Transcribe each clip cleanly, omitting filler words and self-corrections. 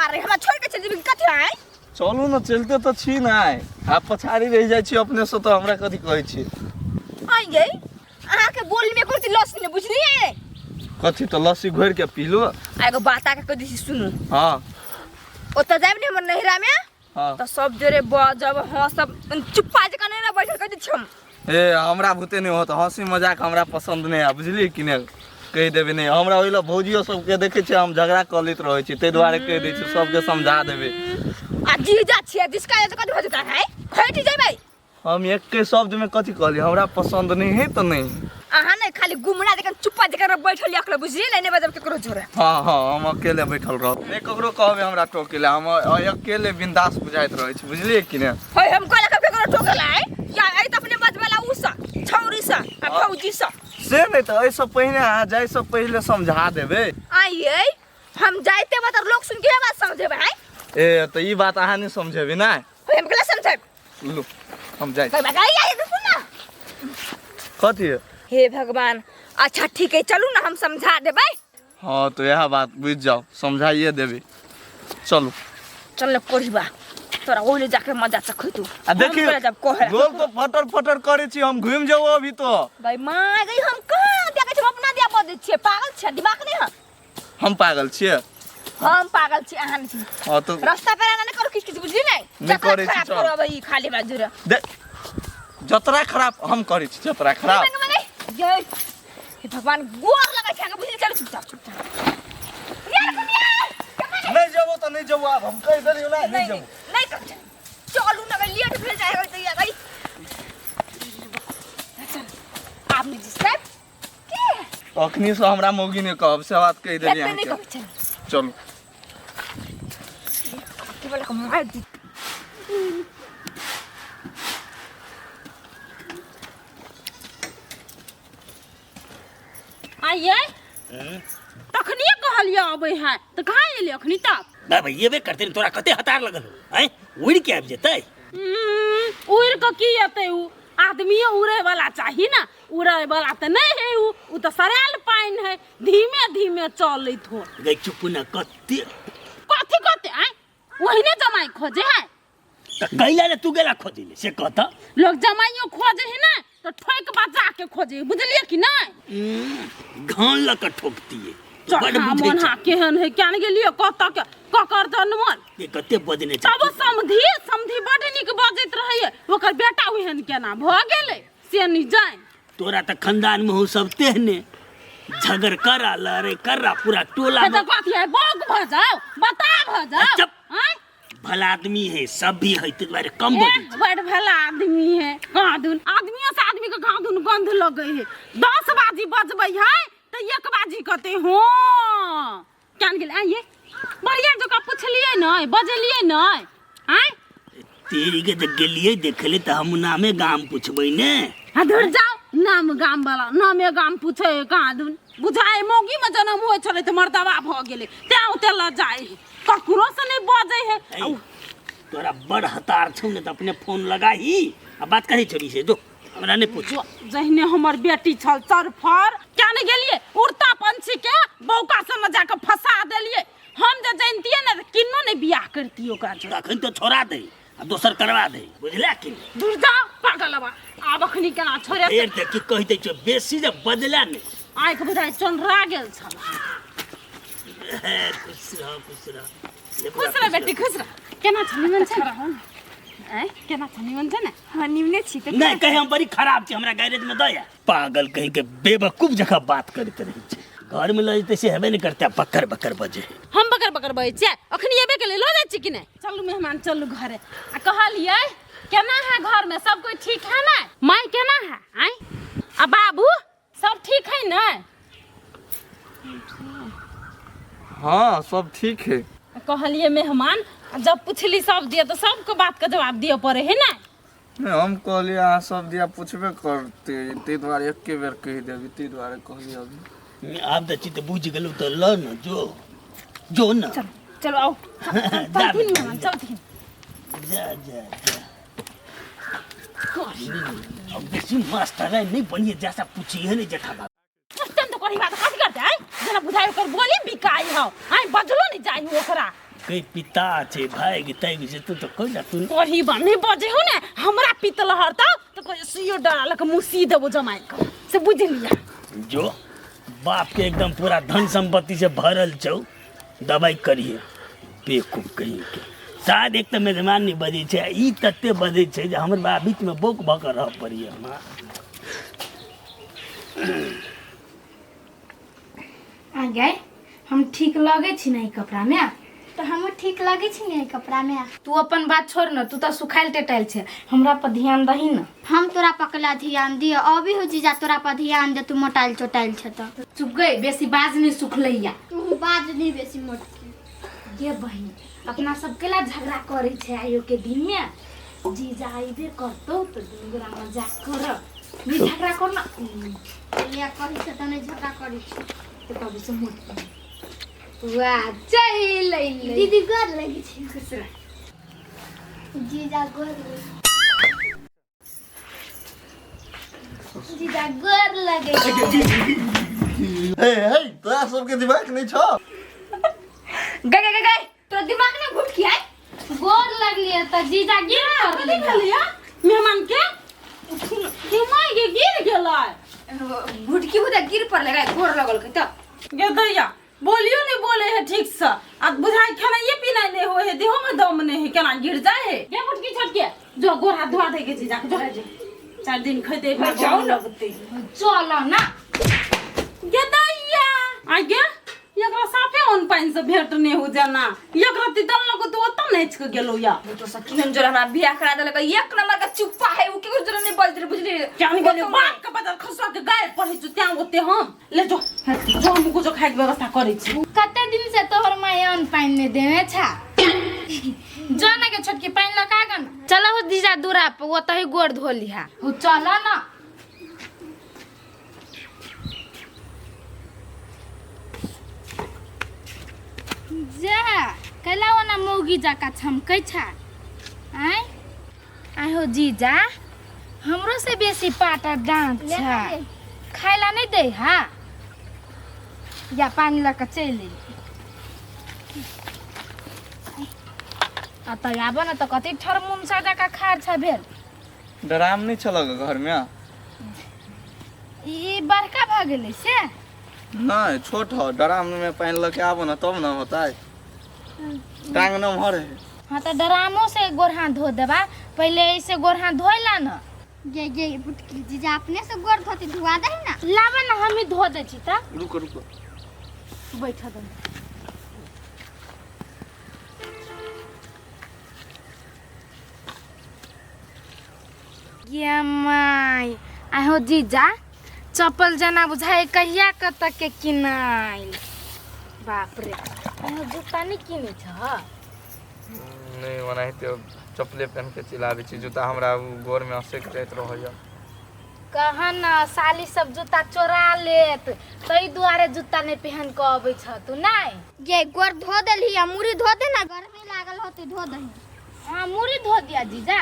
मारे हमरा छोड़ के चल जेबी कथि है चलू ना चलते तो छी नहीं आप पछाड़ी रह जाय छी अपने से तो हमरा कथि कहै छी आई गई अहाँ के बोल में कुछ लस ने बुझलिए कथि तो लस्सी घोर के पी लो एगो बात आके कह दी सुनु हां ओता जाब ने हमर नहिरा में हां तो सब जोरे जब हां सब चुप्पा जका नहीं ना बैठल कह दी छम ए हमरा भूते नहीं होत हंसी मजाक हमरा पसंद नहीं है बुझली कि नहीं कह देबे नहीं हमरा ओइला भौजियो सब के देखे छी हम झगड़ा क लेत रहै छी तै दुआरे कह दै छी सबके समझा देबे आ जीजा छिए जिसका ये कथि भजता है खैटी जेबै हम एक के शब्द में कथि कहली हमरा पसंद नहीं है तो नहीं अहाँ नहीं खाली गुमरा जका चुप्पा जका बैठल एकला बुझली नहीं बजब केकरो जोरे हां हां हम अकेले बैठल रह नहीं ककरो कहबे हमरा टोकेला हम अकेले बिंदास बुझाइत रहै छी बुझलिए कि नहीं होय हम कहला केकरो टोकेला है या आई त अपने बजबला उसा छौरी सा आ फौजी सा से नहीं तो ऐसा पहले आ जाए सब पहले समझा देबे आइए हम जाइते मतलब लोग सुन के बात समझेबे है ए तो ई बात अहाँ नहीं समझेबे ना होय हम केला समझेब लो हम जाए भाई बगाई आए तो सुन ना कथि हे भगवान अच्छा ठीक है चलू ना हम समझा देबै हां तो यह बात बुझ जाओ समझाइए देबे चलो चल कोढ़ीबा तोरा ओले जाके मजा से खइतू आ देखिए गोल तो फटर फटर करे छी हम घूम जाओ अभी तो भाई मां गई हम कहां देखे छी अपना दिया बजे छी पागल छ दिमाग नहीं है हम पागल छिए हम पागल छी अहाँ नहीं हां तो रास्ता पे ना करो किछ बुझली नहीं करे छी करो भाई खाली बाजुरा दे जतरा खराब हम करे छी जतरा खराब ये हे भगवान गोर लगा छ के बुझली चल चुपचाप यार दुनिया नहीं जाबो तो नहीं जाबो अब हम कह देलियो ना नहीं जाबो नहीं कर चलू ना भाई लेट भेल जाएगा तो यार भाई आपने जिससे के अखनी से हमरा मौगी ने कहब से बात कह देली अहाँ नहीं कहब चलो के बोला मार दी आइए तखनिए कहलिए अबै है त कहां एली अखनी तक बाबा येबे करते तोरा कते हतार लगल हो हैं उड़ के आबि जेतै उड़ के की आते उ आदमी उड़े वाला चाहिए ना उड़े वाला त नहीं है उ त सराल पाइन है धीमे धीमे चलैत हो गई चुप ना कते कथि कते हैं वही ने जमाई खोजे है त कैला ने तू गेला खोजिले से कहता लोग जमाइयो खोजे है ना तो ठोक बजा के खोजे बुझलिए कि नहीं घान ल के ठोकती है बड़ मन बुझे हा केहन है क्या गेलियो कत के ककर जनमल ये कते बदने तब समधी बड़ निक बजैत रहै ओकर बेटा ओहन केना भ गेलै से नहीं जान तोरा त खानदान में हो सब तेहने झगड़ करा लड़े करा पूरा टोला में तो कथि है बोग भ जाओ बता भ जाओ चुप। हैं भला आदमी है सब भी है ते बारे कम बजे बड़ भला आदमी है गादुन आदमियों से आदमी के गादुन गंध लगे है 10 बाजी बजबै है तो 1 बाजी कहते हो कान गेल आइए बढ़िया जका पूछलिए न बजलिए न हैं तेरी के त गेलिए देखले त हम नामे गाम पूछबै ने दूर जाओ नाम गाम वाला नामे गाम पूछे गादुन बुझाए मोगी में जन्म होय छले त मर्दवा भ गेले ते उते ल जाए ककरो से नहीं बजे है तोरा बड़ हतार छौ ने त अपने फोन लगाही आ बात कही छोड़ी से जो हमरा ने पूछ जहने हमर बेटी छल चरफर क्या नहीं गेलिए उड़ता पंछी के बौका से न जाके फंसा देलिए हम जे जानतिए ना किन्नो ने बियाह करती ओकरा तखन तो छोड़ा दे आ दोसर करवा दे बुझला कि दूर जा पागलवा आब अखनी केना छोड़े फेर देख की कहि दै छ बेसी जे बदला ने आइ के बुझाइ चोनरा गेल छल खुश रह बेटी खुश रह केना छनी मन छ रहन ए केना छनी मन छ ना हां निमने छी त नहीं कहे हम बड़ी खराब छी हमरा गैरेज में दया पागल कहीं के बेवकूफ जगह बात करते रही छै घर में लज तैसे हेबे नहीं करते बकर बकर बजे हम बकर बजे छै अखनी एबे के ले लो जाय छी कि नहीं चलू मेहमान चलू घरे आ कहलिए केना है घर में सब कोई ठीक है ना माय केना है आई आ बाबू सब ठीक है ना हां सब ठीक है कहलिए मेहमान जब पूछली सब दिए तो सबको बात का जवाब दिए पड़े है ना नहीं हम कहलिए अहाँ सब दिया पूछबे करते ते द्वारे एक के बेर कह देबी ते द्वारे कहलिए अभी आप तो चित बुझ गेलु तो ल न जो न चलो चलो आओ चल मेहमान चल जा अब बेसी मास्टर नहीं बनिए जैसा पूछिए नहीं जेठा बाबा तुम तो करी बात कथि करते हैं जना बुझाई कर बोली बिकाई हो आई बजलो नहीं जाई ओकरा कई पिता छे भाई तै से तू तो कह जा तू वही बने बजे हो ना हमरा पितल हरता तो कोई सुइयो डाल के मुसी देबो जमाई के से बुझ लिया जो बाप के एकदम पूरा धन संपत्ति से भरल छौ दवाई करिए बेकूफ कहीं के शायद एक तो मेहमान नहीं बजे छे ई तत्ते बजे छे जे हमर बा बीच में बोक भक रह पड़िए मां आ गए हम ठीक लगे छी नहीं कपड़ा में तो हम ठीक लगे छी नहीं कपड़ा में। तू अपन बात छोड़ न तू तो सुखाइल टेटाइल छे हमरा पर ध्यान दही न हम तोरा पकला ध्यान दियो अभी हो जीजा तोरा पर ध्यान दे तू मोटाइल चोटाइल छ त चुप गई बेसी बाज नहीं सुखलैया तू बाज नहीं बेसी मोट ये बहन अपना सब केला झगड़ा करे छे आयो के दिन में जीजा आइबे करतो तो दिन गोरा मजाक कर नहीं झगड़ा करना लिया कहि से तने झगड़ा करी तो कभी से मोट वाह चल ले दीदी गोर लगी छी खुश रह जीजा गोर जीजा गोर लगे हे तोरा सबके दिमाग नहीं छौ गए तो दिमाग में घुट किया गोर लगलिए त जीजा गिर कर देख लिया मेहमान के दिमाग के गिर गेलै घुटकी हुदा गिर पर लगा गोर लगल के त गे दैया बोलियो नहीं बोले है ठीक से आ बुझाई खाना ये पीना नहीं हो है देहो में दम नहीं है केना गिर जाए है ये मुटकी छोट के जो गोर हाथ धोआ दे के जी जाके जो 4 दिन खइते जाओ लगते चलो ना गे दैया आगे एकरा साफे ऑन पाइन से भेट नहीं हो जाना एकरा तितल लोग तो ओत नेच के गेलो या तो सखी हम जरा हमरा बियाह करा देलक एक नंबर का चुप्पा है उ के जरा नहीं बजरे बुझली क्या नहीं गेलो बाप के बदल खसवा के गाय पढ़े छु त्या ओते हम ले जो हम को जो खाए के व्यवस्था करै छी कते दिन से तोहर माय अन पाइन ने देने छा जाना के छोटकी पाइन लगा गन चलो हो दीजा दूरा पे वो तही गोड़ धो लिहा हो चलो ना जा कला वना मौगी जाका छमकै छा आय आय हो जीजा हमरो से बेसी पाटा डांट छा खाइला नहीं दे हा या पानी लका चले आ त याब न त कति ठर मुमसा जाका खार छ भेल डराम नहीं छलक घर में ई बड़का भ गेलै से नहीं छोट हो डराम में पानी लेके आबो ना तब ना होता है टांग न भरे हां त डरामो से गोर हाथ धो देबा पहले ऐसे गोर हाथ धोइला न ये बुटकी जीजा अपने से गोर धोती धुआ दे ना लावा न हम ही धो दे छी त रुको रुको बैठा दे ये माय आहो जीजा चप्पल जना बुझाए कहिया कत के किनाइल बाप रे आहो जूता नहीं किने छ नहीं वनाही तो चप्पले पहन के चिलाबे छी जूता हमरा गोर में असे के जाइत रहय कहा न साली सब जूता चोरा लेत तई दुआरे जूता नहीं पहन के आबै छ तू नहीं ये गोर धो देली या मुरी धो दे ना गर्मी लागल होती धो दही हां मुरी धो दिया जीजा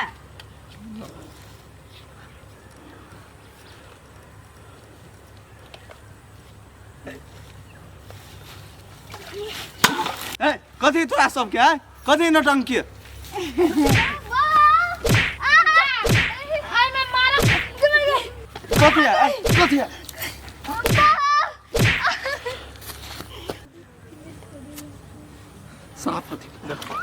ए कथि तोरा सब के है कथि नटंकी आई मैं मारा कथि है कथि है साफ होती देखो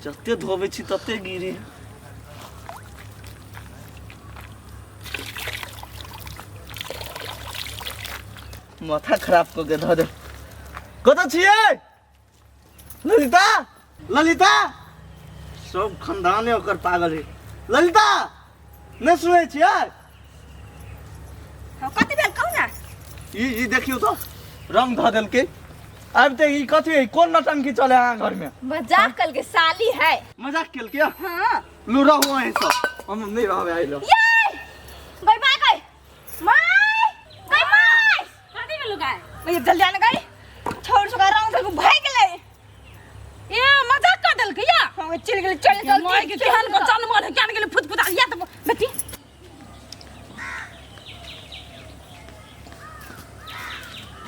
जते धोबे छी तते गिरी माथा खराब करके धो दे कत छिए ललिता ललिता सब खानदाने ओकर पागल है ललिता नहीं सुने छिए हम कति बेल कहू ना ई देखियो तो रंग ध देल के अब ते ई कथि है कोन नटंकी चले हां घर में मजाक कल के साली है मजाक केल के हां लूरा हुआ है सब हम नहीं रहबे आइलो ये बाय बाय गई माय बाय माय कथि में लुगाए मैं जल्दी आने गई छोड़ छोड़ रंग दे को भाग गेले ए मजाक कर देल के या हम चल गेले चल चल मोय के केहन को जन्म है केन गेले फुटफुटा या त बेटी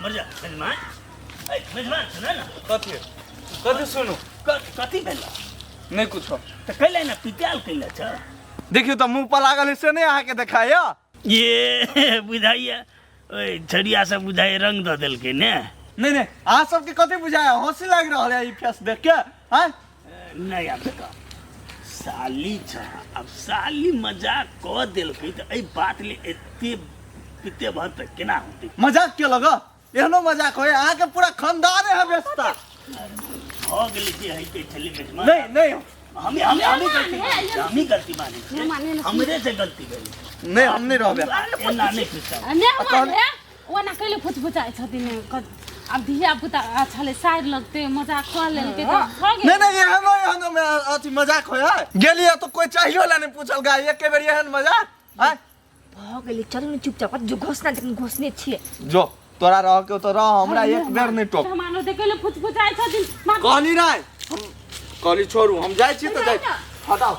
मर जा मेजबान। ए मेजबान सुना ना कथी कथी सुनू कथी भेल नहीं कुछ तो कैले ना पिटाल कैले छ देखियो तो मुंह पर लागल से नहीं आके दिखाया ये बुझाइए ओए छड़िया से बुझाइए रंग दे देलके ने नहीं नहीं अहाँ सबके कथी बुझाया हंसी लाग रहा है ई फेस देख के हैं नहीं आप देखो साली छ अब साली मजाक क देलके तो ए बात ले एते पिते भर तक केना होते मजाक के लगा एहनो मजाक होय अहाँ के पूरा खानदान है व्यस्तता हो गेली जे है के छली मेजबान नहीं नहीं हमें गलती मानी हमरे से गलती भेल नहीं हम नहीं रहबे एना नहीं पिता ने हमारे ओना कइले फुचफुचाइ छथिन अब धिया पुता छले साइड लगते मजाक कर लेलके तो हो नहीं नहीं एहनो में अथी मजाक होय गेलिए तो कोई चाहियो ला नहीं पूछल गा एक बेर एहन मजाक हैं भ गेली चलू न चुपचाप जो घोषणा देखन घोषणे छिए जो तोरा रह के तो रह हमरा एक बेर नहीं टोक हमारो देखले फुचफुचाइ छथिन कहनी नहीं हम कहली छोड़ू हम जाय छी तो जाय हटाओ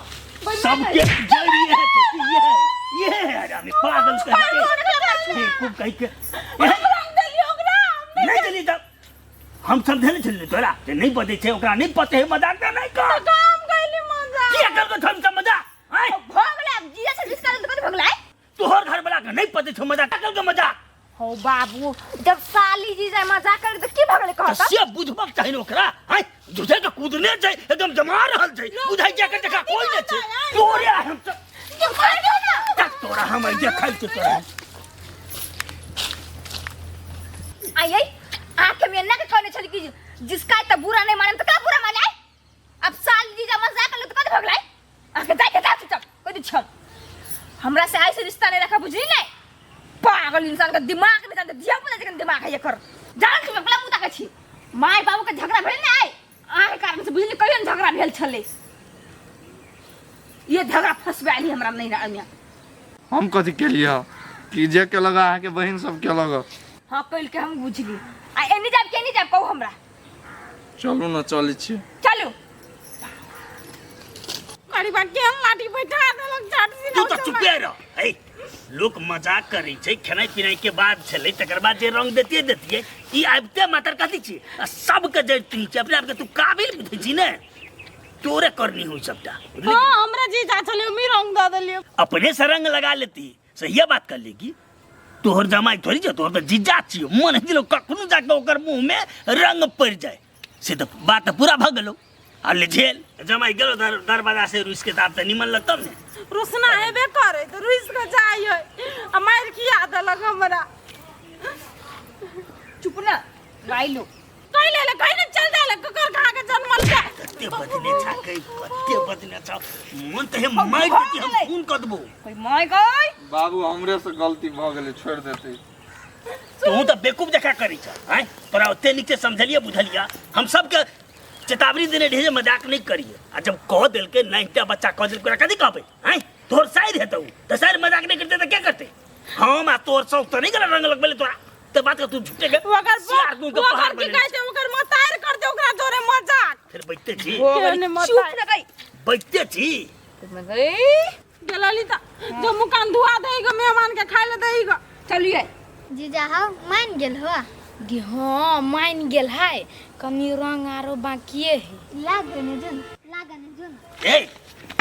सबके जरिए है ये है आदमी पागल करके बेवकूफ कह के नहीं चली तब हम समझे नहीं चलने तोरा जे नहीं पते छे ओकरा नहीं पते है मजाक का नहीं कर काम कइले मजाक क्या कर तो हम सब मजाक हैं भ गेलै अब जिया से रिश्ता तो कथि भ गेलै तोहर घर वाला का नहीं पते छे मजाक कर के मजाक हो बाबू जब साली जी जाय मजाक करे तो की भ गेलै कहता से बुझबक चाहिए ओकरा हैं झूठे के कूदने छै एकदम जमा रहल छै बुझाई जाकर देखा कोई नहीं छै तोरे हम सब मार दियो ना तोरा हम देखै छै तोरा आई आंखें में ना के कहने छली कि जिसका इतना बुरा नहीं माने तो का बुरा माने अब साल जी जा मजाक कर ले तो कद भगलाई आके जाके जा चुप कोई छल हमरा से ऐसे रिश्ता नहीं रखा बुझली नहीं पागल इंसान का दिमाग में जाते दिया पुना जकन दिमाग है ये कर जान के बला मुता के छी माय बाबू का झगड़ा भेल नहीं आके कारण से बुझली कहियो झगड़ा भेल छले ये झगड़ा फसबाली हमरा नहीं ना हम कथी के लिए कि जे के लगा है के बहन सब के लगा हां कल के हम बुझली आ एनी जाब के नहीं जाब कहू हमरा चलू ना चली छी चलो गरीबा के लाठी बैठा देलक चाटसी तू तो चुपे रह ए लोग मजाक करै छै खेनाइ पिनाइ के बाद छले तकर बाद जे रंग देतिए ई आबते मातर कथि छी सब के जड़ तू छी अपने आप के तू काबिल बुझै छी ने तोरे करनी हो सबटा हां हमरा जी जा छले मी रंग द देलियो अपने से रंग लगा लेती सही बात कर लेगी तोहर जमाई थोड़ी जे तोहर तो जीजा छी मन हिलो कखनो जाके ओकर मुंह में रंग पड़ जाए से तो बात पूरा भ गेलो आ ले झेल जमाई गेलो दरवाजा से रुस के ताब त निमन लगतम ने रुसना हेबे करे तो रुस के जाइए आ मार किया देलक हमरा चुप ना गाइलो कइले ले कइने चल जाले ककर खा के जन्मल के कते बदले छा कते बदले छा मन त हे मार देती हम खून क देबो कोई माय गई बाबू हमरे से गलती भ गेलै छोड़ देते तू तो बेवकूफ देखा करी छ हैं तोरा ओते नीचे समझलिए बुझलिया हम सब के चेतावनी देने ढेजे मजाक नहीं करिए आ जब कह दिल के नैटा बच्चा कह दिल के कथी कहबे हैं तोर शायद हेतौ तो शायद मजाक नहीं करते तो क्या करते हम आ तोर शौक तो नहीं गला रंग लगबेले तोरा तो बात का तू झूठे के सियार तू तो पहाड़ बने कहते ओकर मतार कर दे ओकरा जोरे मजाक फिर बैठते छी चुप ना गई बैठते छी मैं गई गललिता जो मुकान धुआ देगा मेहमान के खाए ले देगा चलिए जीजा हाँ मान गेल हो गे हाँ मान गेल है कनी रंग आरो बाकिए है लागने जुन ए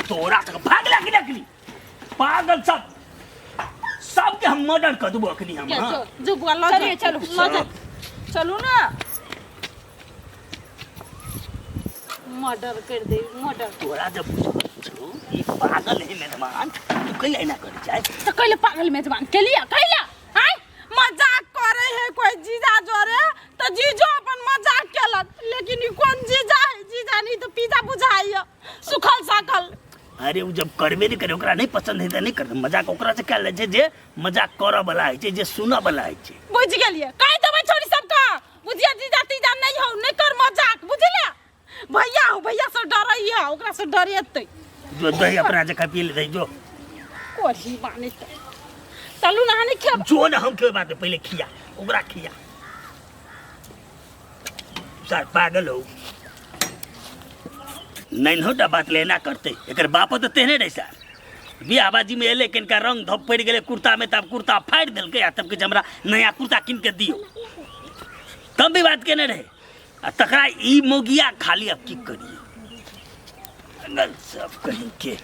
तोरा तक भाग लागी नकली पागल सब के हम मर्डर कर देबो अखनी हम हां जो बोला चलिए चलो चलो ना मर्डर कर दे मर्डर तोरा जब पूछो ई पागल है मेहमान तू कइले ना कर जाए तो कइले पागल मेजबान के लिए कइले हां मजाक करे है कोई जीजा जोरे तो जीजो अपन मजाक केलक लेकिन ई कोन जीजा है जीजा नहीं तो पिज्जा बुझाइयो सुखल साकल अरे वो जब करबे नहीं करे ओकरा नहीं पसंद है नहीं कर मजाक ओकरा से कल छै जे मजाक करऽ वाला है छै जे सुनऽ वाला है छै बुझ गेलिए कहि देबै छोरी सबका बुझिया जीजा तीजा नहीं हो नहीं कर मजाक बुझले भैया हो भैया से डरैया ओकरा से डरेतै जो दही अपना जगह पी ले जो कोठी बाने चलू ना नहीं खेब जो ना हम के बात पहले खिया ओकरा खिया सर पागल हो नहीं होता बात लेना करते एक बाप तो तेने रही सर बियाहबाजी में एले किनका रंग धप पड़ गए कुर्ता में तब कुर्ता फाड़ दिल के तब के हमरा नया कुर्ता किन के दियो तब भी बात केने रहे आ तकरा ई मोगिया खाली अब की करिए अगर सब कहीं के